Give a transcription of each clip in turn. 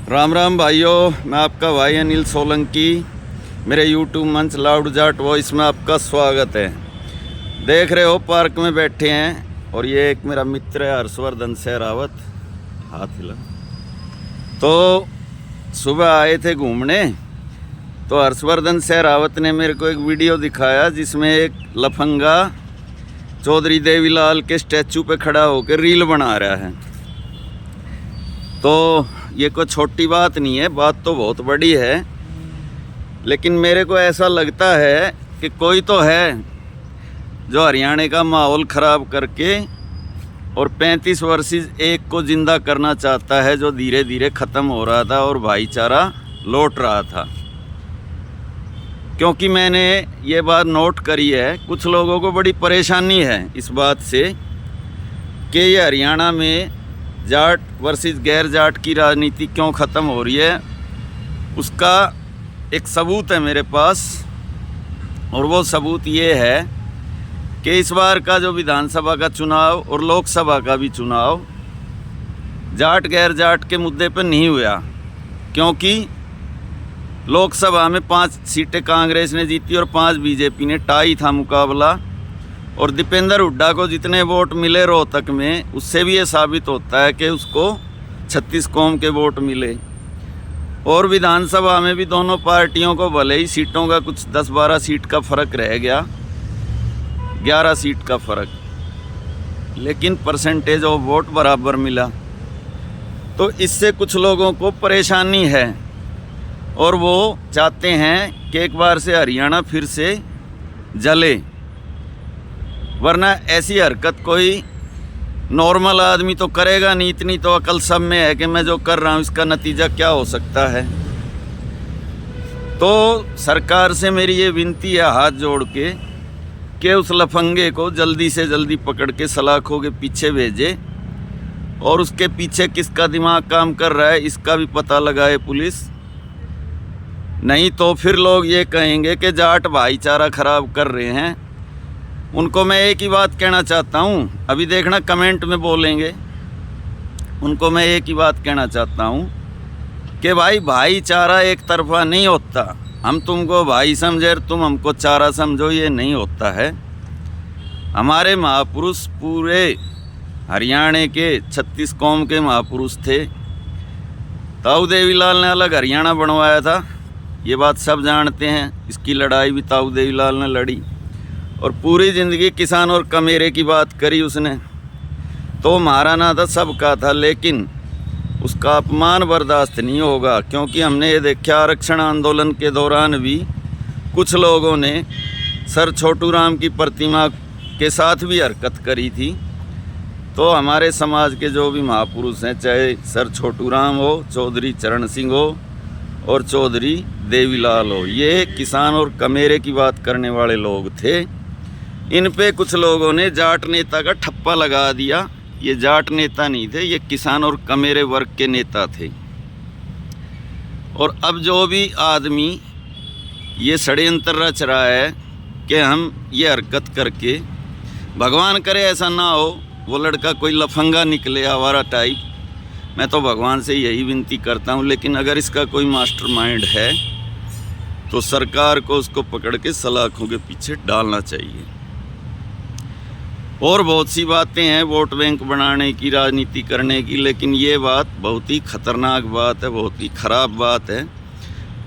राम राम भाइयों, मैं आपका भाई अनिल सोलंकी। मेरे यूट्यूब मंच लाउड जाट वॉइस में आपका स्वागत है। देख रहे हो पार्क में बैठे हैं और ये एक मेरा मित्र है हर्षवर्धन सहरावत, हाथ हिला। तो सुबह आए थे घूमने, तो हर्षवर्धन सहरावत ने मेरे को एक वीडियो दिखाया जिसमें एक लफंगा चौधरी देवीलाल के स्टैचू पे खड़ा होकर रील बना रहा है। तो ये कोई छोटी बात नहीं है, बात तो बहुत बड़ी है। लेकिन मेरे को ऐसा लगता है कि कोई तो है जो हरियाणा का माहौल ख़राब करके और 35 वर्सेस 1 को ज़िंदा करना चाहता है, जो धीरे धीरे ख़त्म हो रहा था और भाईचारा लौट रहा था। क्योंकि मैंने ये बात नोट करी है, कुछ लोगों को बड़ी परेशानी है इस बात से कि ये हरियाणा में जाट वर्सेस गैर जाट की राजनीति क्यों ख़त्म हो रही है। उसका एक सबूत है मेरे पास, और वो सबूत ये है कि इस बार का जो विधानसभा का चुनाव और लोकसभा का भी चुनाव जाट गैर जाट के मुद्दे पर नहीं हुआ। क्योंकि लोकसभा में 5 सीटें कांग्रेस ने जीती और 5 बीजेपी ने, टाई था मुकाबला। और दीपेंद्र हुड्डा को जितने वोट मिले रोहतक में, उससे भी ये साबित होता है कि उसको 36 कौम के वोट मिले। और विधानसभा में भी दोनों पार्टियों को भले ही सीटों का कुछ 10-12 सीट का फ़र्क रह गया, 11 सीट का फ़र्क, लेकिन परसेंटेज ऑफ वोट बराबर मिला। तो इससे कुछ लोगों को परेशानी है और वो चाहते हैं कि एक बार से हरियाणा फिर से जले। वरना ऐसी हरकत कोई नॉर्मल आदमी तो करेगा नहीं। इतनी तो अकल सब में है कि मैं जो कर रहा हूँ इसका नतीजा क्या हो सकता है। तो सरकार से मेरी ये विनती है हाथ जोड़ के कि उस लफंगे को जल्दी से जल्दी पकड़ के सलाखों के पीछे भेजे, और उसके पीछे किसका दिमाग काम कर रहा है इसका भी पता लगाए पुलिस। नहीं तो फिर लोग ये कहेंगे कि जाट भाईचारा ख़राब कर रहे हैं। उनको मैं एक ही बात कहना चाहता हूँ, अभी देखना कमेंट में बोलेंगे। उनको मैं एक ही बात कहना चाहता हूँ कि भाई भाईचारा एक तरफा नहीं होता। हम तुमको भाई समझे और तुम हमको चारा समझो, ये नहीं होता है। हमारे महापुरुष पूरे हरियाणा के 36 कौम के महापुरुष थे। ताऊ देवीलाल ने अलग हरियाणा बनवाया था, ये बात सब जानते हैं। इसकी लड़ाई भी ताऊ देवीलाल ने लड़ी और पूरी ज़िंदगी किसान और कमेरे की बात करी उसने। तो महाराणा था, सबका था, लेकिन उसका अपमान बर्दाश्त नहीं होगा। क्योंकि हमने ये देखा आरक्षण आंदोलन के दौरान भी कुछ लोगों ने सर छोटू राम की प्रतिमा के साथ भी हरकत करी थी। तो हमारे समाज के जो भी महापुरुष हैं, चाहे सर छोटू राम हो, चौधरी चरण सिंह हो और चौधरी देवीलाल हो, ये किसान और कमेरे की बात करने वाले लोग थे। इन पे कुछ लोगों ने जाट नेता का ठप्पा लगा दिया। ये जाट नेता नहीं थे, ये किसान और कमेरे वर्ग के नेता थे। और अब जो भी आदमी ये षड्यंत्र रच रहा है कि हम ये हरकत करके, भगवान करे ऐसा ना हो, वो लड़का कोई लफंगा निकले आवारा टाइप। मैं तो भगवान से यही विनती करता हूँ। लेकिन अगर इसका कोई मास्टरमाइंड है तो सरकार को उसको पकड़ के सलाखों के पीछे डालना चाहिए। और बहुत सी बातें हैं वोट बैंक बनाने की, राजनीति करने की, लेकिन ये बात बहुत ही खतरनाक बात है, बहुत ही ख़राब बात है।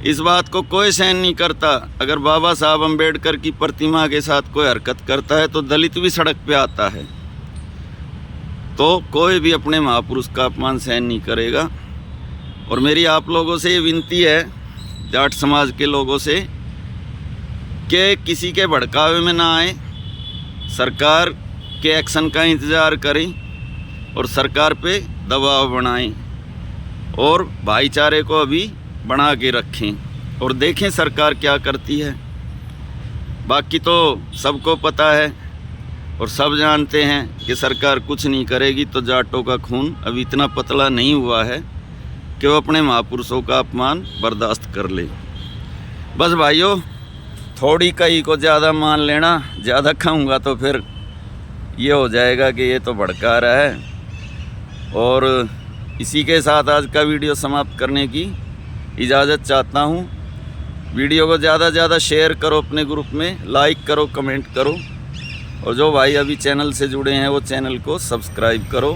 इस बात को कोई सहन नहीं करता। अगर बाबा साहब अम्बेडकर की प्रतिमा के साथ कोई हरकत करता है तो दलित भी सड़क पे आता है। तो कोई भी अपने महापुरुष का अपमान सहन नहीं करेगा। और मेरी आप लोगों से ये विनती है, जाट समाज के लोगों से, कि किसी के भड़कावे में ना आए, सरकार के एक्शन का इंतज़ार करें और सरकार पे दबाव बनाएं और भाईचारे को अभी बना के रखें और देखें सरकार क्या करती है। बाकी तो सबको पता है और सब जानते हैं कि सरकार कुछ नहीं करेगी। तो जाटों का खून अभी इतना पतला नहीं हुआ है कि वो अपने महापुरुषों का अपमान बर्दाश्त कर ले। बस भाइयों, थोड़ी कहीं को ज़्यादा मान लेना, ज़्यादा खाऊंगा तो फिर ये हो जाएगा कि ये तो भड़का रहा है और इसी के साथ आज का वीडियो समाप्त करने की इजाज़त चाहता हूँ। वीडियो को ज़्यादा से ज़्यादा शेयर करो अपने ग्रुप में, लाइक करो, कमेंट करो, और जो भाई अभी चैनल से जुड़े हैं वो चैनल को सब्सक्राइब करो।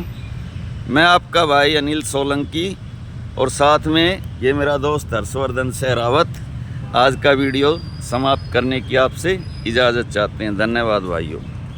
मैं आपका भाई अनिल सोलंकी और साथ में ये मेरा दोस्त हर्षवर्धन सहरावत आज का वीडियो समाप्त करने की आपसे इजाज़त चाहते हैं। धन्यवाद भाइयों।